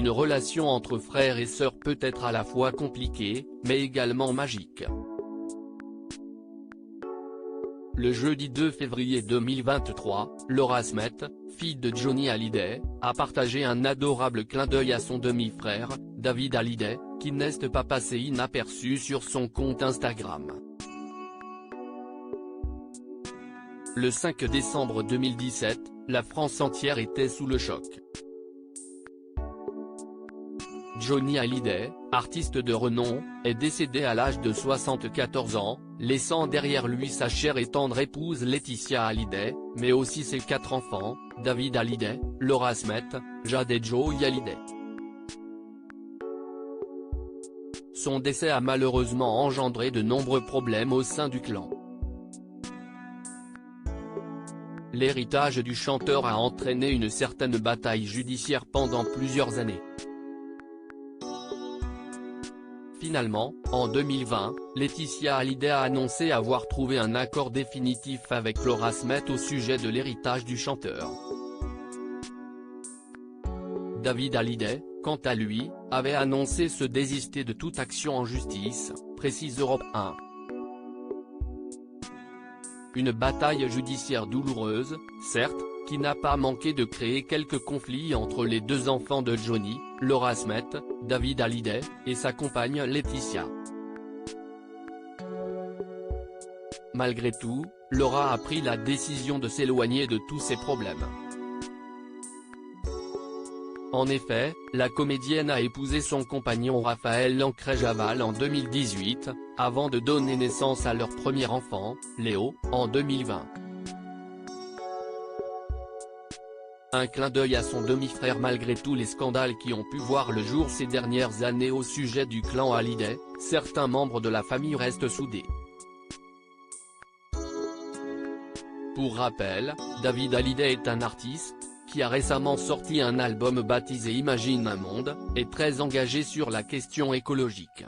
Une relation entre frères et sœurs peut être à la fois compliquée, mais également magique. Le jeudi 2 février 2023, Laura Smet, fille de Johnny Hallyday, a partagé un adorable clin d'œil à son demi-frère, David Hallyday, qui n'est pas passé inaperçu sur son compte Instagram. Le 5 décembre 2017, la France entière était sous le choc. Johnny Hallyday, artiste de renom, est décédé à l'âge de 74 ans, laissant derrière lui sa chère et tendre épouse Laetitia Hallyday, mais aussi ses 4 enfants, David Hallyday, Laura Smet, Jade et Joey Hallyday. Son décès a malheureusement engendré de nombreux problèmes au sein du clan. L'héritage du chanteur a entraîné une certaine bataille judiciaire pendant plusieurs années. Finalement, en 2020, Laetitia Hallyday a annoncé avoir trouvé un accord définitif avec Laura Smet au sujet de l'héritage du chanteur. David Hallyday, quant à lui, avait annoncé se désister de toute action en justice, précise Europe 1. Une bataille judiciaire douloureuse, certes, qui n'a pas manqué de créer quelques conflits entre les 2 enfants de Johnny, Laura Smet, David Hallyday, et sa compagne Laetitia. Malgré tout, Laura a pris la décision de s'éloigner de tous ces problèmes. En effet, la comédienne a épousé son compagnon Raphaël Lancret-Javal en 2018, avant de donner naissance à leur premier enfant, Léo, en 2020. Un clin d'œil à son demi-frère malgré tous les scandales qui ont pu voir le jour ces dernières années au sujet du clan Hallyday, certains membres de la famille restent soudés. Pour rappel, David Hallyday est un artiste, qui a récemment sorti un album baptisé Imagine un monde, et très engagé sur la question écologique.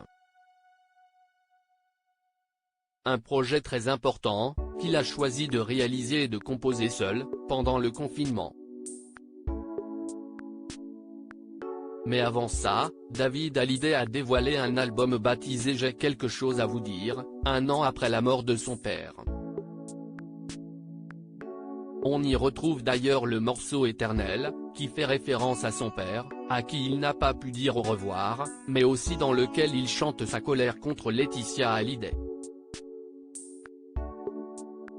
Un projet très important, qu'il a choisi de réaliser et de composer seul, pendant le confinement. Mais avant ça, David Hallyday a dévoilé un album baptisé J'ai quelque chose à vous dire, 1 an après la mort de son père. On y retrouve d'ailleurs le morceau Éternel, qui fait référence à son père, à qui il n'a pas pu dire au revoir, mais aussi dans lequel il chante sa colère contre Laetitia Hallyday.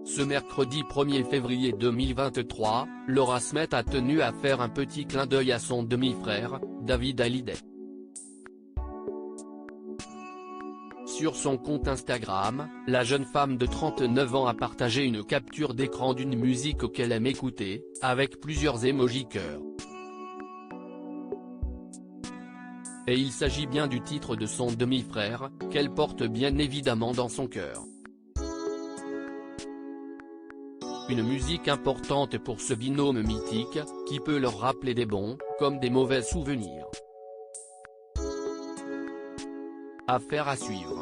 Ce mercredi 1er février 2023, Laura Smet a tenu à faire un petit clin d'œil à son demi-frère, David Hallyday. Sur son compte Instagram, la jeune femme de 39 ans a partagé une capture d'écran d'une musique qu'elle aime écouter, avec plusieurs émojis cœur. Et il s'agit bien du titre de son demi-frère, qu'elle porte bien évidemment dans son cœur. Une musique importante pour ce binôme mythique, qui peut leur rappeler des bons, comme des mauvais souvenirs. Affaire à suivre.